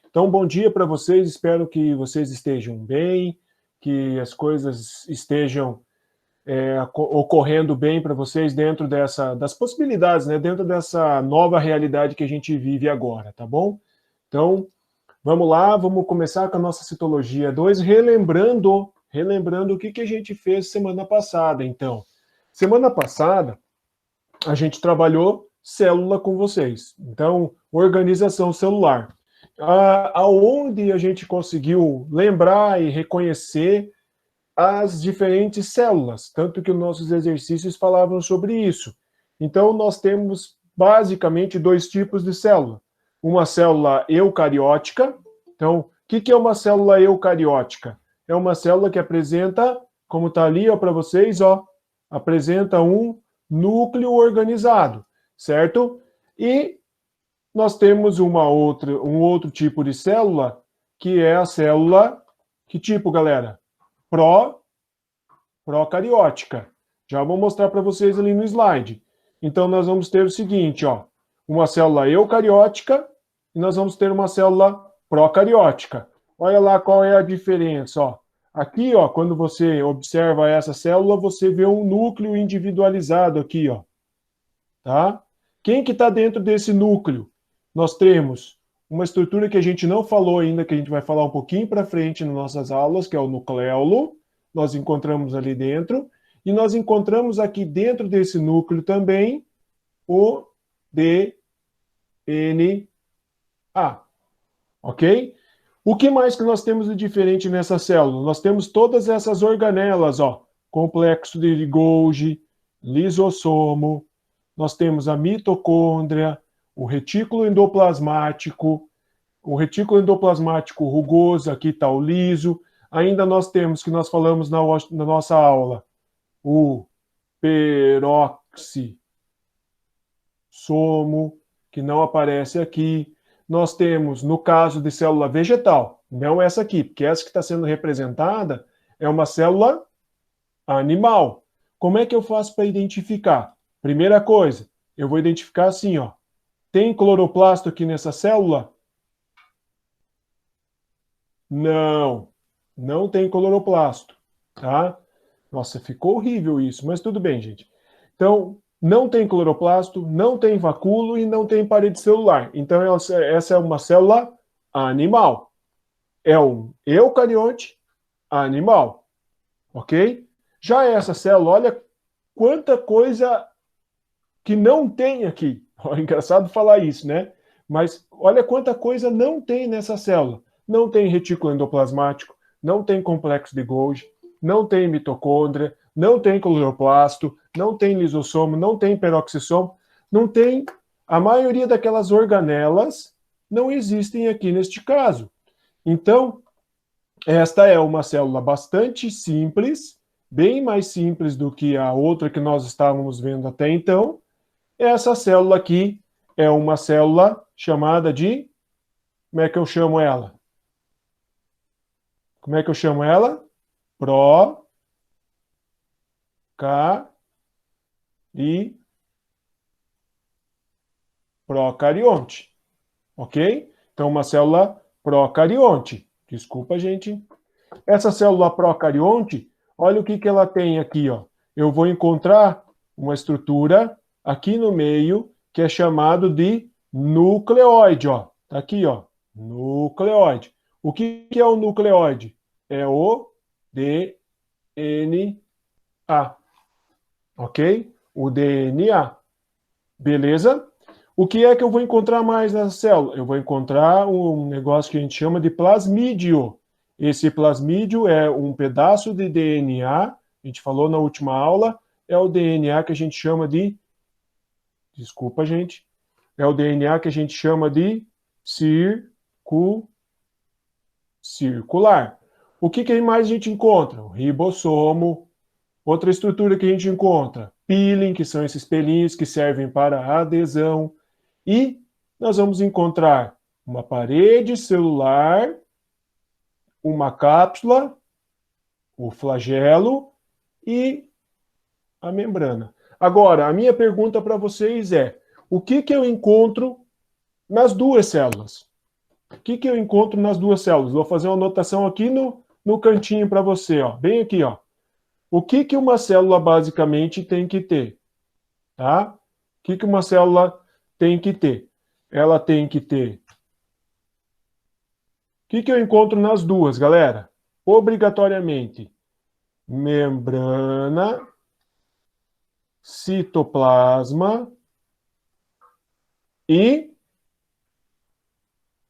Então, bom dia para vocês, espero que vocês estejam bem, que as coisas estejam ocorrendo bem para vocês dentro das possibilidades, né? Dentro dessa nova realidade que a gente vive agora, tá bom? Então, vamos lá, vamos começar com a nossa citologia 2, relembrando o que a gente fez semana passada. Então, semana passada, a gente trabalhou célula com vocês. Então, organização celular. Aonde a gente conseguiu lembrar e reconhecer as diferentes células, tanto que os nossos exercícios falavam sobre isso. Então, nós temos basicamente dois tipos de célula. Uma célula eucariótica. Então, o que é uma célula eucariótica? É uma célula que apresenta, como está ali para vocês, ó, apresenta um núcleo organizado, certo? E nós temos um outro tipo de célula, que é a célula, que tipo, galera? Procariótica. Já vou mostrar para vocês ali no slide. Então, nós vamos ter o seguinte, ó, uma célula eucariótica e nós vamos ter uma célula procariótica. Olha lá qual é a diferença, ó. Aqui, ó, quando você observa essa célula, você vê um núcleo individualizado aqui, ó. Tá? Quem que está dentro desse núcleo? Nós temos uma estrutura que a gente não falou ainda, que a gente vai falar um pouquinho para frente nas nossas aulas, que é o nucleolo. Nós encontramos ali dentro. E nós encontramos aqui dentro desse núcleo também o DNA. Ok? O que mais que nós temos de diferente nessa célula? Nós temos todas essas organelas, ó. Complexo de Golgi, lisossomo, nós temos a mitocôndria, o retículo endoplasmático rugoso, aqui está o liso. Ainda nós temos, que nós falamos na nossa aula, o peroxissomo, que não aparece aqui. Nós temos, no caso de célula vegetal, não essa aqui, porque essa que está sendo representada é uma célula animal. Como é que eu faço para identificar? Primeira coisa, eu vou identificar assim, ó. Tem cloroplasto aqui nessa célula? Não, não tem cloroplasto, tá? Nossa, ficou horrível isso, mas tudo bem, gente. Então, não tem cloroplasto, não tem vacúolo e não tem parede celular. Então, essa é uma célula animal. É um eucarionte animal, ok? Já essa célula, olha quanta coisa que não tem aqui. É engraçado falar isso, né? Mas olha quanta coisa não tem nessa célula. Não tem retículo endoplasmático, não tem complexo de Golgi, não tem mitocôndria, não tem cloroplasto, não tem lisossomo, não tem peroxissomo, não tem... A maioria daquelas organelas não existem aqui neste caso. Então, esta é uma célula bastante simples, bem mais simples do que a outra que nós estávamos vendo até então. Essa célula aqui é uma célula chamada de... Como é que eu chamo ela? Como é que eu chamo ela? Procarionte. Ok? Então, uma célula procarionte. Desculpa, gente. Essa célula procarionte, olha o que ela tem aqui, ó. Eu vou encontrar uma estrutura aqui no meio que é chamado de nucleóide, ó. Tá aqui, ó. Nucleóide. O que é o nucleóide? É o DNA. Ok? O DNA. Beleza? O que é que eu vou encontrar mais nessa célula? Eu vou encontrar um negócio que a gente chama de plasmídio. Esse plasmídio é um pedaço de DNA, a gente falou na última aula, é o DNA que a gente chama de... Desculpa, gente. É o DNA que a gente chama de circular. O que mais a gente encontra? O ribossomo. Outra estrutura que a gente encontra, peeling, que são esses pelinhos que servem para adesão. E nós vamos encontrar uma parede celular, uma cápsula, o flagelo e a membrana. Agora, a minha pergunta para vocês é, o que eu encontro nas duas células? O que eu encontro nas duas células? Vou fazer uma anotação aqui no cantinho para você, ó, bem aqui, ó. O que uma célula basicamente tem que ter? Tá? O que uma célula tem que ter? Ela tem que ter... O que eu encontro nas duas, galera? Obrigatoriamente, membrana, citoplasma e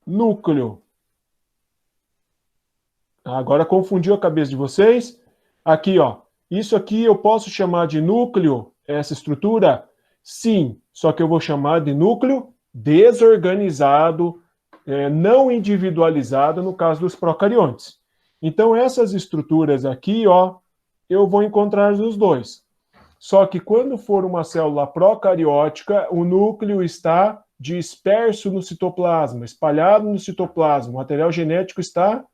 núcleo. Agora confundiu a cabeça de vocês? Aqui, ó. Isso aqui eu posso chamar de núcleo, essa estrutura? Sim, só que eu vou chamar de núcleo desorganizado, não individualizado, no caso dos procariontes. Então, essas estruturas aqui, ó, eu vou encontrar nos dois. Só que quando for uma célula procariótica, o núcleo está disperso no citoplasma, espalhado no citoplasma. O material genético está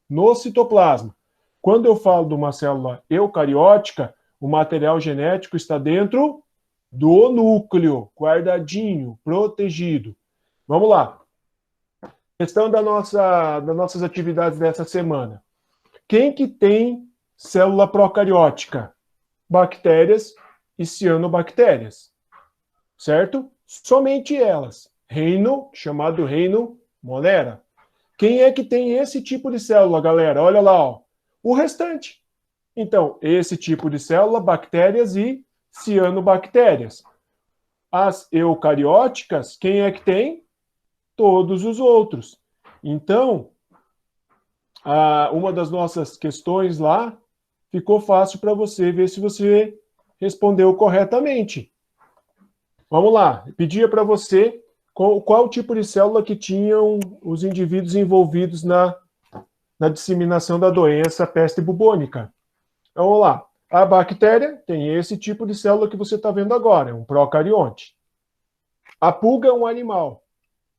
no citoplasma. Quando eu falo de uma célula eucariótica, o material genético está dentro do núcleo, guardadinho, protegido. Vamos lá. Questão das nossas atividades dessa semana. Quem que tem célula procariótica? Bactérias e cianobactérias, certo? Somente elas. Reino, chamado reino Monera. Quem é que tem esse tipo de célula, galera? Olha lá, ó. O restante. Então, esse tipo de célula, bactérias e cianobactérias. As eucarióticas, quem é que tem? Todos os outros. Então, uma das nossas questões lá ficou fácil para você ver se você respondeu corretamente. Vamos lá. Pedia para você qual tipo de célula que tinham os indivíduos envolvidos na disseminação da doença peste bubônica. Então, vamos lá. A bactéria tem esse tipo de célula que você está vendo agora, é um procarionte. A pulga é um animal.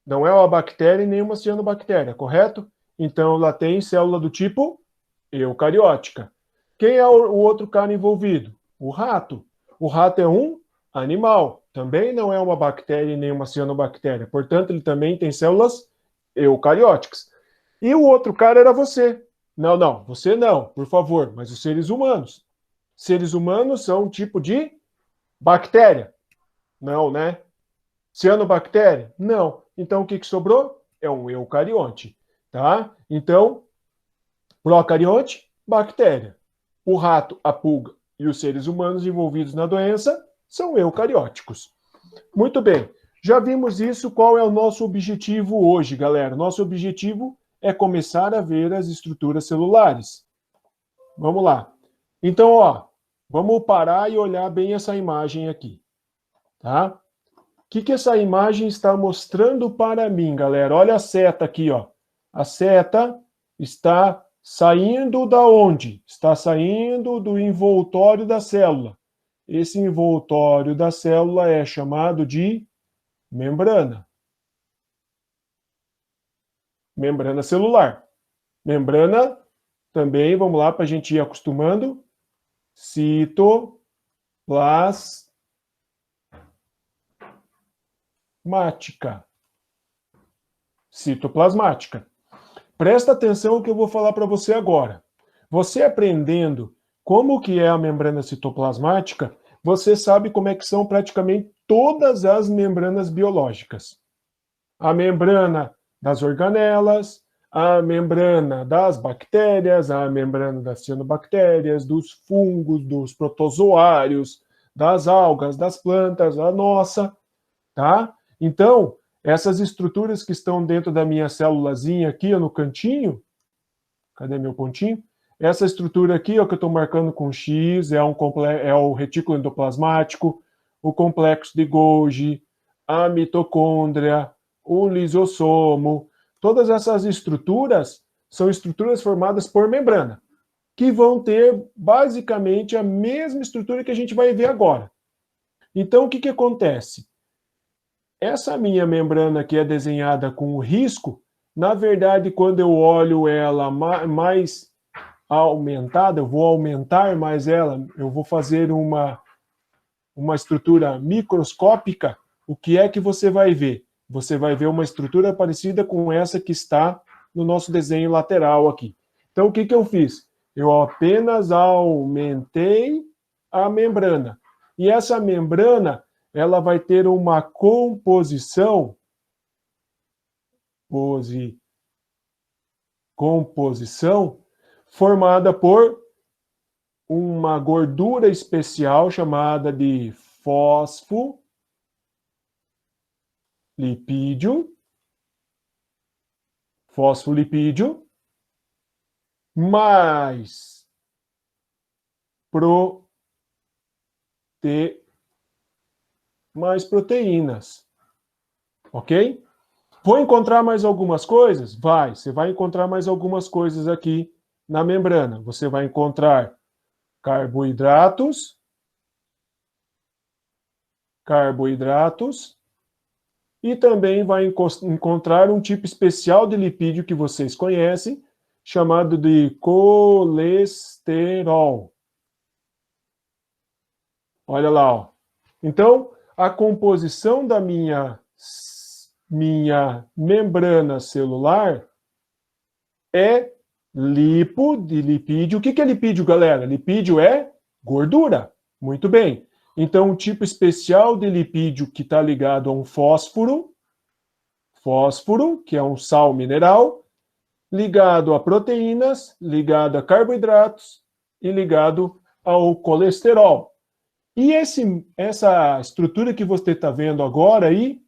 Não é uma bactéria e nem uma cianobactéria, correto? Então, ela tem célula do tipo eucariótica. Quem é o outro cara envolvido? O rato. O rato é um animal. Também não é uma bactéria e nem uma cianobactéria. Portanto, ele também tem células eucarióticas. E o outro cara era você. Não, você não, por favor, mas os seres humanos. Seres humanos são um tipo de bactéria? Não, né? Cianobactéria? Não. Então, o que sobrou? É um eucarionte, tá? Então, procarionte, bactéria. O rato, a pulga e os seres humanos envolvidos na doença são eucarióticos. Muito bem. Já vimos isso. Qual é o nosso objetivo hoje, galera? Nosso objetivo é começar a ver as estruturas celulares. Vamos lá. Então, ó, vamos parar e olhar bem essa imagem aqui, tá? O que essa imagem está mostrando para mim, galera? Olha a seta aqui, ó. A seta está saindo da onde? Está saindo do envoltório da célula. Esse envoltório da célula é chamado de membrana. Membrana celular. Membrana, também, vamos lá, para a gente ir acostumando. Citoplasmática. Citoplasmática. Presta atenção no que eu vou falar para você agora. Você aprendendo como que é a membrana citoplasmática, você sabe como é que são praticamente todas as membranas biológicas. A membrana das organelas, a membrana das bactérias, a membrana das cianobactérias, dos fungos, dos protozoários, das algas, das plantas, a nossa, tá? Então, essas estruturas que estão dentro da minha célulazinha aqui, ó, no cantinho, cadê meu pontinho? Essa estrutura aqui, ó, que eu estou marcando com X, é o retículo endoplasmático, o complexo de Golgi, a mitocôndria, o lisossomo. Todas essas estruturas são estruturas formadas por membrana, que vão ter basicamente a mesma estrutura que a gente vai ver agora. Então, o que acontece? Essa minha membrana que é desenhada com o risco, na verdade, quando eu olho ela mais aumentada, eu vou aumentar mais ela, eu vou fazer uma estrutura microscópica, o que é que você vai ver? você vai ver uma estrutura parecida com essa que está no nosso desenho lateral aqui. Então, o que eu fiz? Eu apenas aumentei a membrana. E essa membrana, ela vai ter uma composição formada por uma gordura especial chamada de fosfolipídio, mais proteínas, ok? Vou encontrar mais algumas coisas? Vai, você vai encontrar mais algumas coisas aqui na membrana. Você vai encontrar carboidratos, e também vai encontrar um tipo especial de lipídio que vocês conhecem, chamado de colesterol. Olha lá, ó. Então, a composição da minha membrana celular é de lipídio. O que é lipídio, galera? Lipídio é gordura. Muito bem. Então, um tipo especial de lipídio que está ligado a um fósforo, que é um sal mineral, ligado a proteínas, ligado a carboidratos e ligado ao colesterol. E essa estrutura que você está vendo agora aí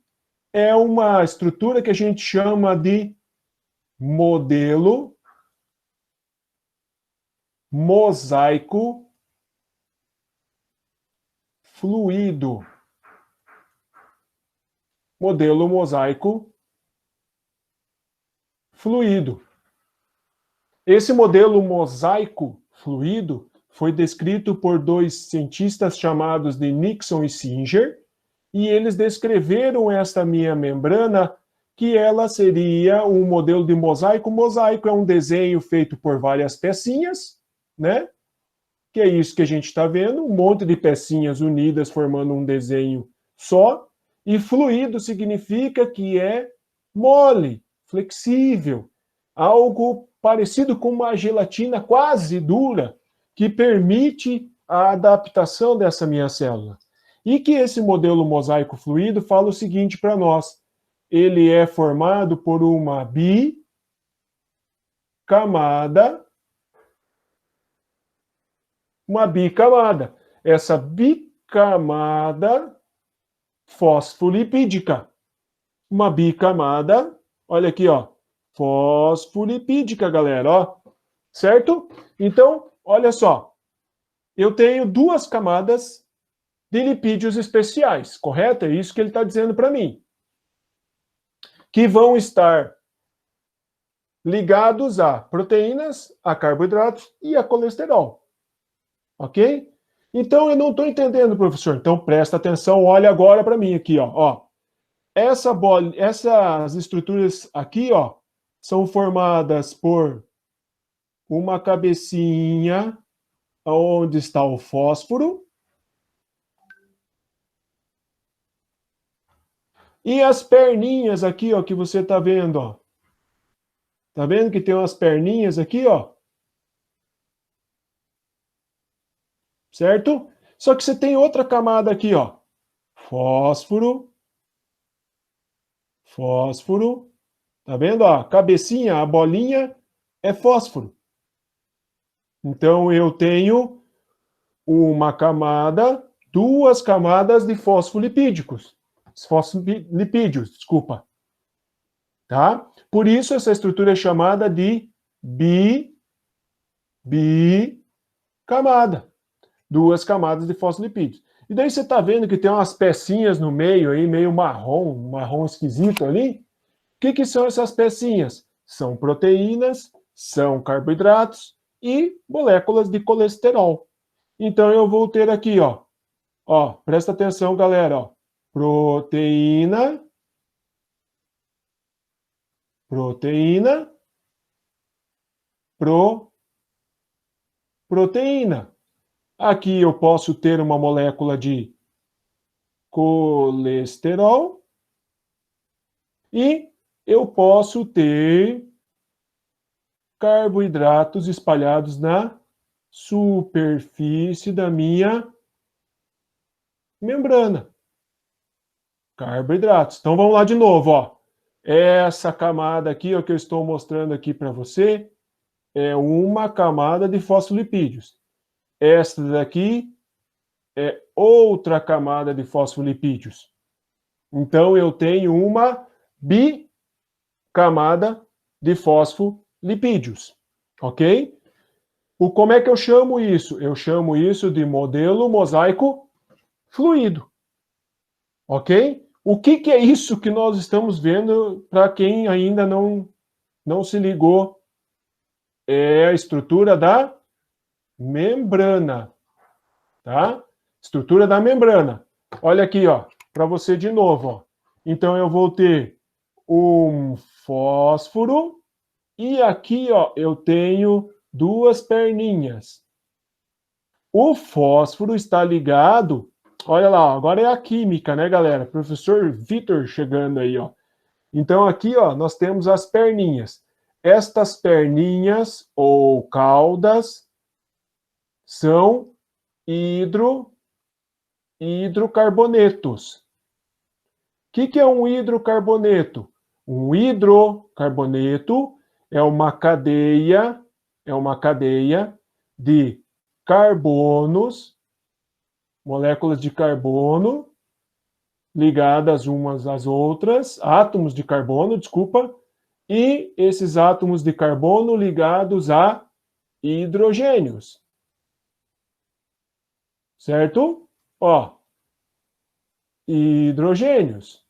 é uma estrutura que a gente chama de modelo mosaico fluido. Modelo mosaico fluido. Esse modelo mosaico fluido foi descrito por dois cientistas chamados de Nixon e Singer, e eles descreveram esta minha membrana que ela seria um modelo de mosaico. Mosaico é um desenho feito por várias pecinhas, né? Que é isso que a gente está vendo, um monte de pecinhas unidas formando um desenho só. E fluido significa que é mole, flexível, algo parecido com uma gelatina quase dura, que permite a adaptação dessa minha célula. E que esse modelo mosaico fluido fala o seguinte para nós: ele é formado por uma bicamada. Essa bicamada fosfolipídica. Uma bicamada, olha aqui, ó, fosfolipídica, galera, ó. Certo? Então, olha só. Eu tenho duas camadas de lipídios especiais, correto? É isso que ele está dizendo para mim. Que vão estar ligados a proteínas, a carboidratos e a colesterol. Ok? Então, eu não estou entendendo, professor. Então, presta atenção, olha agora para mim aqui, ó. Essas estruturas aqui, ó, são formadas por uma cabecinha onde está o fósforo e as perninhas aqui, ó, que você está vendo, ó. Tá vendo que tem umas perninhas aqui, ó? Certo? Só que você tem outra camada aqui, ó. Fósforo. Tá vendo? Ó, a cabecinha, a bolinha é fósforo. Então eu tenho uma camada, duas camadas de fosfolipídios, desculpa. Tá? Por isso essa estrutura é chamada de bicamada. Duas camadas de fosfolipídios. E daí você está vendo que tem umas pecinhas no meio aí, meio marrom esquisito ali. O que são essas pecinhas? São proteínas, são carboidratos e moléculas de colesterol. Então eu vou ter aqui, ó, presta atenção, galera, ó, proteína, proteína. Aqui eu posso ter uma molécula de colesterol E eu posso ter carboidratos espalhados na superfície da minha membrana. Carboidratos. Então vamos lá de novo, ó. Essa camada aqui, ó, que eu estou mostrando aqui para você, é uma camada de fosfolipídios. Esta daqui é outra camada de fosfolipídios. Então eu tenho uma bicamada de fosfolipídios, ok? Como é que eu chamo isso? Eu chamo isso de modelo mosaico fluido, ok? O que é isso que nós estamos vendo para quem ainda não se ligou? É a estrutura da membrana, tá? Estrutura da membrana. Olha aqui, ó, para você de novo, ó. Então eu vou ter um fósforo e aqui, ó, eu tenho duas perninhas. O fósforo está ligado, olha lá, agora é a química, né, galera? Professor Vitor chegando aí, ó. Então aqui, ó, nós temos as perninhas. Estas perninhas ou caudas são hidrocarbonetos. O que é um hidrocarboneto? Um hidrocarboneto é uma cadeia de carbonos, moléculas de carbono ligadas umas às outras, átomos de carbono, desculpa, e esses átomos de carbono ligados a hidrogênios. Certo? Ó, hidrogênios.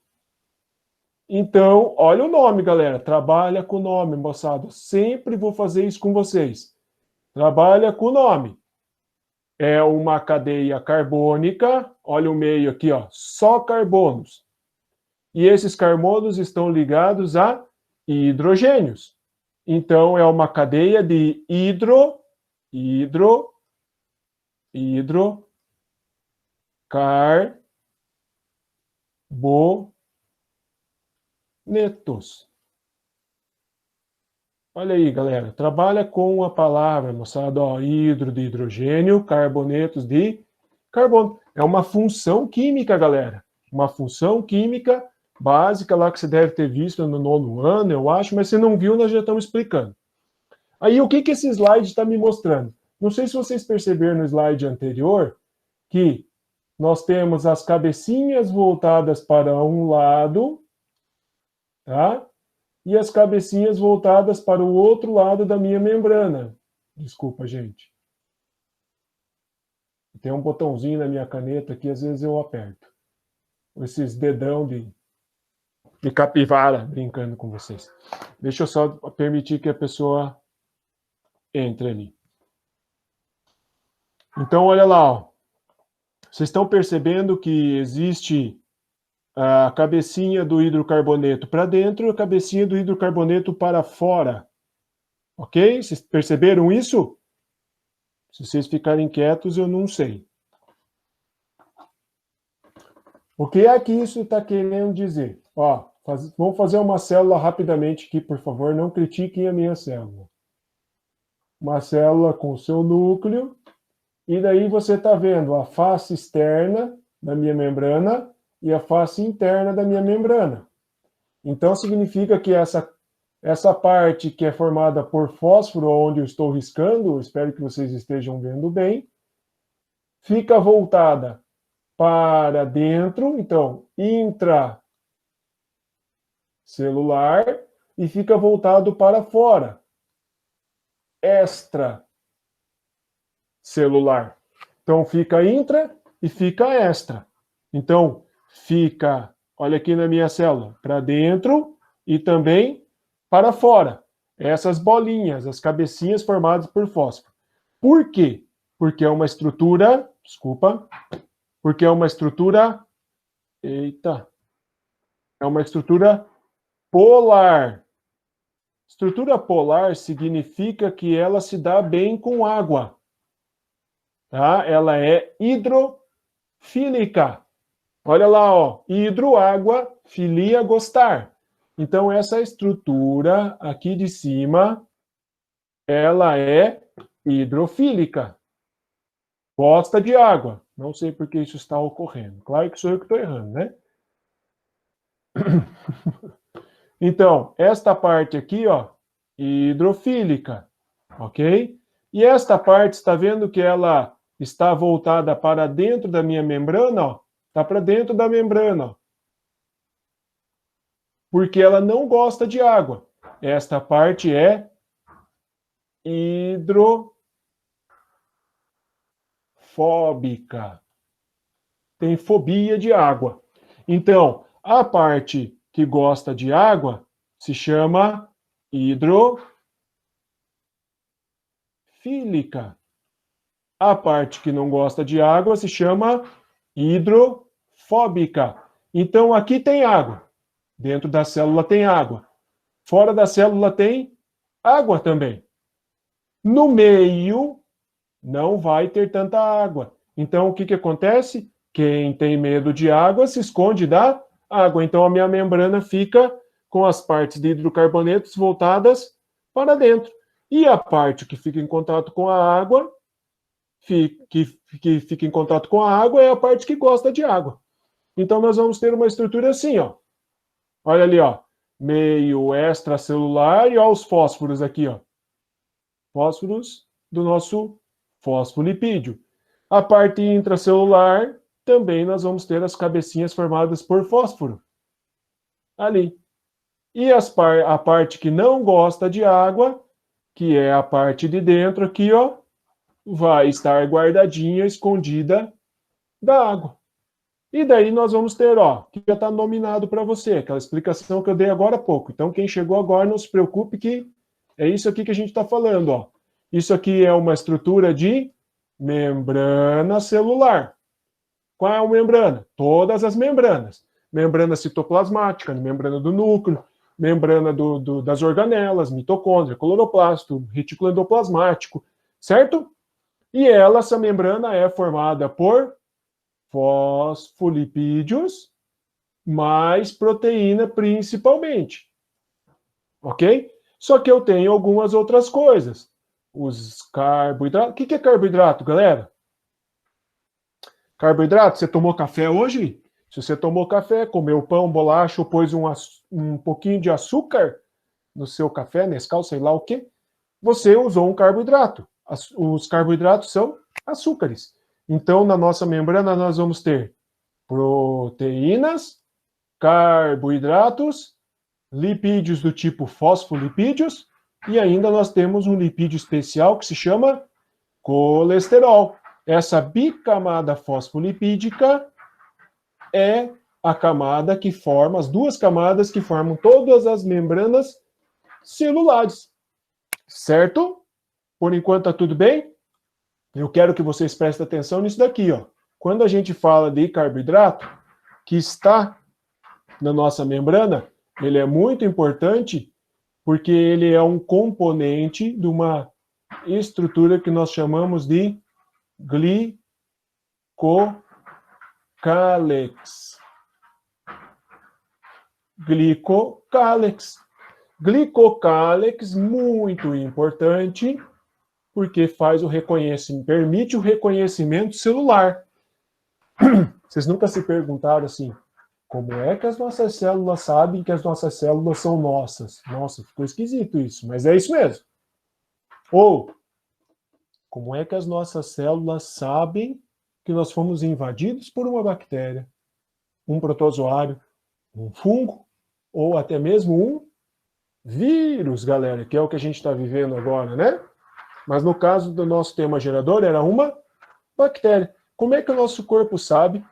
Então, olha o nome, galera. Trabalha com o nome, moçada. Sempre vou fazer isso com vocês. Trabalha com o nome. É uma cadeia carbônica. Olha o meio aqui, ó. Só carbonos. E esses carbonos estão ligados a hidrogênios. Então, é uma cadeia de hidrocarbonetos. Olha aí, galera. Trabalha com a palavra, moçada, ó, hidro de hidrogênio, carbonetos de carbono. É uma função química, galera. Uma função química básica lá que você deve ter visto no 9º ano, eu acho, mas se não viu, nós já estamos explicando. Aí, o que esse slide está me mostrando? Não sei se vocês perceberam no slide anterior que nós temos as cabecinhas voltadas para um lado, tá? E as cabecinhas voltadas para o outro lado da minha membrana. Desculpa, gente. Tem um botãozinho na minha caneta que às vezes eu aperto. Esses dedão de capivara brincando com vocês. Deixa eu só permitir que a pessoa entre ali. Então, olha lá, ó. Vocês estão percebendo que existe a cabecinha do hidrocarboneto para dentro e a cabecinha do hidrocarboneto para fora. Ok? Vocês perceberam isso? Se vocês ficarem quietos, eu não sei. O que é que isso está querendo dizer? Ó, vamos fazer uma célula rapidamente aqui, por favor. Não critiquem a minha célula. Uma célula com o seu núcleo. E daí você está vendo a face externa da minha membrana e a face interna da minha membrana. Então, significa que essa parte que é formada por fósforo, onde eu estou riscando, espero que vocês estejam vendo bem, fica voltada para dentro, então, intracelular, e fica voltado para fora, extracelular. Então, fica intra e fica extra. Então, fica, olha aqui na minha célula, para dentro e também para fora. Essas bolinhas, as cabecinhas formadas por fósforo. Por quê? Porque é uma estrutura, porque é uma estrutura, é uma estrutura polar. Estrutura polar significa que ela se dá bem com água. Tá? Ela é hidrofílica. Olha lá, ó, hidro, água, filia, gostar. Então, essa estrutura aqui de cima, ela é hidrofílica. Gosta de água. Não sei por que isso está ocorrendo. Claro que sou eu que estou errando, né? Então, esta parte aqui, ó, hidrofílica, ok? E esta parte, está vendo que ela está voltada para dentro da minha membrana, ó? Está para dentro da membrana, ó. Porque ela não gosta de água. Esta parte é hidrofóbica. Tem fobia de água. Então, a parte que gosta de água se chama hidrofílica. A parte que não gosta de água se chama hidrofóbica. Então, aqui tem água. Dentro da célula tem água. Fora da célula tem água também. No meio, não vai ter tanta água. Então, o que, que acontece? Quem tem medo de água se esconde da água. Então, a minha membrana fica com as partes de hidrocarbonetos voltadas para dentro. E a parte que fica em contato com a água, que fica em contato com a água, é a parte que gosta de água. Então, nós vamos ter uma estrutura assim, ó. Olha ali, ó. Meio extracelular e ó, os fósforos aqui, ó. Fósforos do nosso fosfolipídio. A parte intracelular, também nós vamos ter as cabecinhas formadas por fósforo. Ali. E a parte que não gosta de água, que é a parte de dentro aqui, ó, vai estar guardadinha, escondida da água. E daí nós vamos ter, ó, que já está nominado para você, aquela explicação que eu dei agora há pouco. Então, quem chegou agora, não se preocupe que é isso aqui que a gente está falando, ó. Isso aqui é uma estrutura de membrana celular. Qual é a membrana? Todas as membranas. Membrana citoplasmática, membrana do núcleo, membrana das organelas, mitocôndria, cloroplasto, retículo endoplasmático, certo? E essa membrana é formada por fosfolipídios mais proteína principalmente. Ok? Só que eu tenho algumas outras coisas. Os carboidratos. O que é carboidrato, galera? Carboidrato, você tomou café hoje? Se você tomou café, comeu pão, bolacha ou pôs um pouquinho de açúcar no seu café, Nescau, sei lá o quê, você usou um carboidrato. Os carboidratos são açúcares. Então, na nossa membrana, nós vamos ter proteínas, carboidratos, lipídios do tipo fosfolipídios, e ainda nós temos um lipídio especial que se chama colesterol. Essa bicamada fosfolipídica é a camada que forma, as duas camadas que formam todas as membranas celulares. Certo? Por enquanto está tudo bem? Eu quero que vocês prestem atenção nisso daqui, ó. Quando a gente fala de carboidrato, que está na nossa membrana, ele é muito importante porque ele é um componente de uma estrutura que nós chamamos de glicocálex. Glicocálex. Glicocálex, muito importante, porque faz o reconhecimento, permite o reconhecimento celular. Vocês nunca se perguntaram assim, como é que as nossas células sabem que as nossas células são nossas? Nossa, ficou esquisito isso, mas é isso mesmo. Ou, como é que as nossas células sabem que nós fomos invadidos por uma bactéria, um protozoário, um fungo, ou até mesmo um vírus, galera, que é o que a gente está vivendo agora, né? Mas no caso do nosso tema gerador, era uma bactéria. Como é que o nosso corpo sabe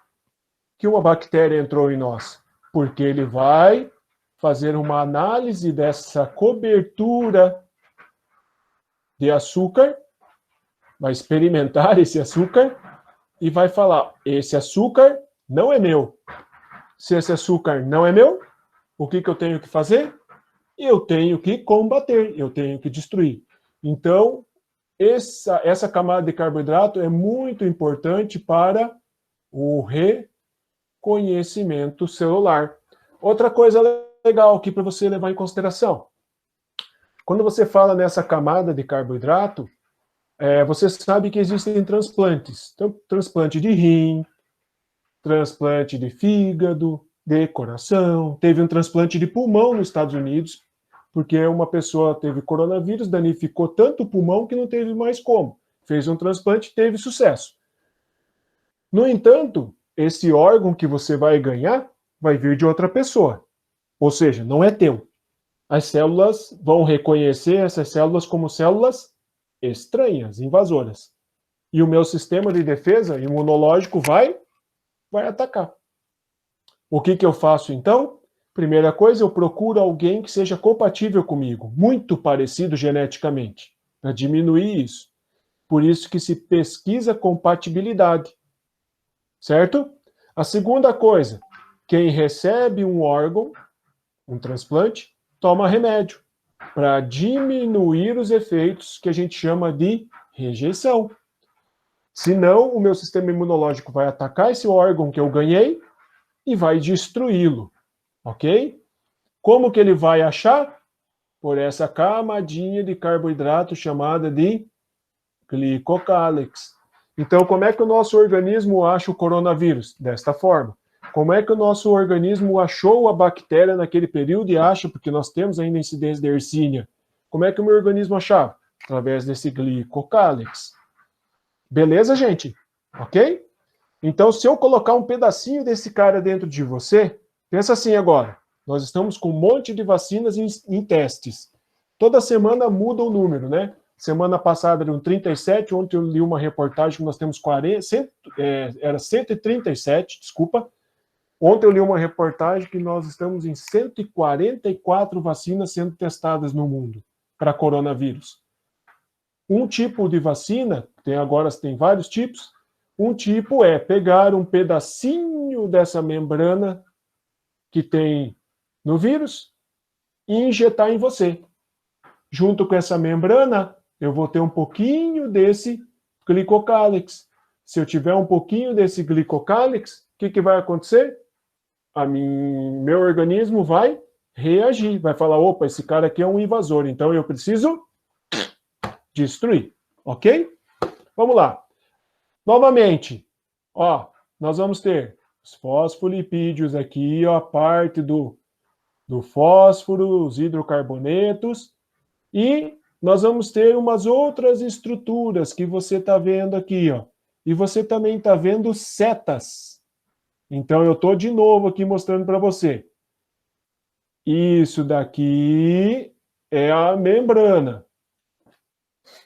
que uma bactéria entrou em nós? Porque ele vai fazer uma análise dessa cobertura de açúcar, vai experimentar esse açúcar e vai falar, esse açúcar não é meu. Se esse açúcar não é meu, o que eu tenho que fazer? Eu tenho que combater, eu tenho que destruir. Então, essa camada de carboidrato é muito importante para o reconhecimento celular. Outra coisa legal aqui para você levar em consideração. Quando você fala nessa camada de carboidrato, você sabe que existem transplantes. Então, transplante de rim, transplante de fígado, de coração. Teve um transplante de pulmão nos Estados Unidos, porque uma pessoa teve coronavírus, danificou tanto o pulmão que não teve mais como. Fez um transplante e teve sucesso. No entanto, esse órgão que você vai ganhar vai vir de outra pessoa. Ou seja, não é teu. As células vão reconhecer essas células como células estranhas, invasoras. E o meu sistema de defesa imunológico vai atacar. O que eu faço então? Primeira coisa, eu procuro alguém que seja compatível comigo, muito parecido geneticamente, para diminuir isso. Por isso que se pesquisa compatibilidade. Certo? A segunda coisa, quem recebe um órgão, um transplante, toma remédio para diminuir os efeitos que a gente chama de rejeição. Senão, o meu sistema imunológico vai atacar esse órgão que eu ganhei e vai destruí-lo, ok? Como que ele vai achar? Por essa camadinha de carboidrato chamada de glicocálix. Então, como é que o nosso organismo acha o coronavírus? Desta forma. Como é que o nosso organismo achou a bactéria naquele período e acha, porque nós temos ainda incidência de Yersinia? Como é que o meu organismo achava? Através desse glicocálix. Beleza, gente? Ok? Então, se eu colocar um pedacinho desse cara dentro de você, pensa assim agora. Nós estamos com um monte de vacinas em testes. Toda semana muda o número, né? Semana passada eram 37, ontem eu li uma reportagem que nós temos 137, desculpa. Ontem eu li uma reportagem que nós estamos em 144 vacinas sendo testadas no mundo para coronavírus. Um tipo de vacina, tem vários tipos, um tipo é pegar um pedacinho dessa membrana que tem no vírus e injetar em você. Junto com essa membrana, eu vou ter um pouquinho desse glicocálix. Se eu tiver um pouquinho desse glicocálix, o que vai acontecer? Meu organismo vai reagir, vai falar, opa, esse cara aqui é um invasor, então eu preciso destruir, ok? Vamos lá. Novamente, ó, nós vamos ter os fosfolipídios aqui, ó, a parte do fósforo, os hidrocarbonetos, e nós vamos ter umas outras estruturas que você está vendo aqui, ó. E você também está vendo setas. Então, eu estou de novo aqui mostrando para você. Isso daqui é a membrana.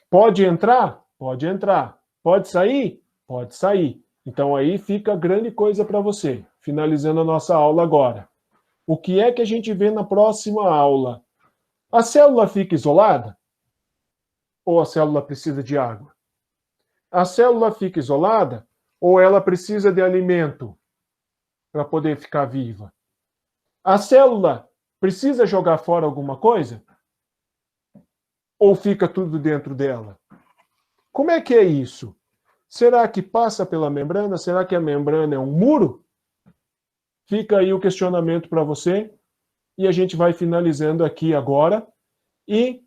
Pode entrar? Pode entrar. Pode sair? Pode sair. Então, aí fica grande coisa para você. Finalizando a nossa aula agora. O que é que a gente vê na próxima aula? A célula fica isolada? Ou a célula precisa de água? A célula fica isolada? Ou ela precisa de alimento para poder ficar viva? A célula precisa jogar fora alguma coisa? Ou fica tudo dentro dela? Como é que é isso? Será que passa pela membrana? Será que a membrana é um muro? Fica aí o questionamento para você. E a gente vai finalizando aqui agora. E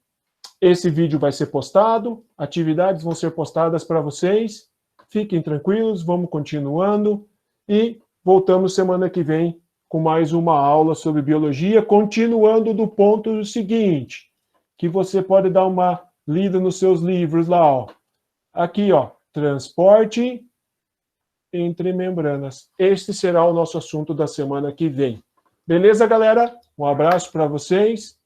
esse vídeo vai ser postado, atividades vão ser postadas para vocês. Fiquem tranquilos, vamos continuando. E voltamos semana que vem com mais uma aula sobre biologia, continuando do ponto seguinte, que você pode dar uma lida nos seus livros lá, ó. Aqui, ó, transporte entre membranas. Este será o nosso assunto da semana que vem. Beleza, galera? Um abraço para vocês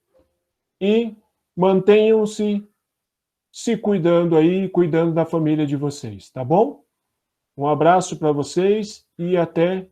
e mantenham-se se cuidando aí, cuidando da família de vocês, tá bom? Um abraço para vocês e até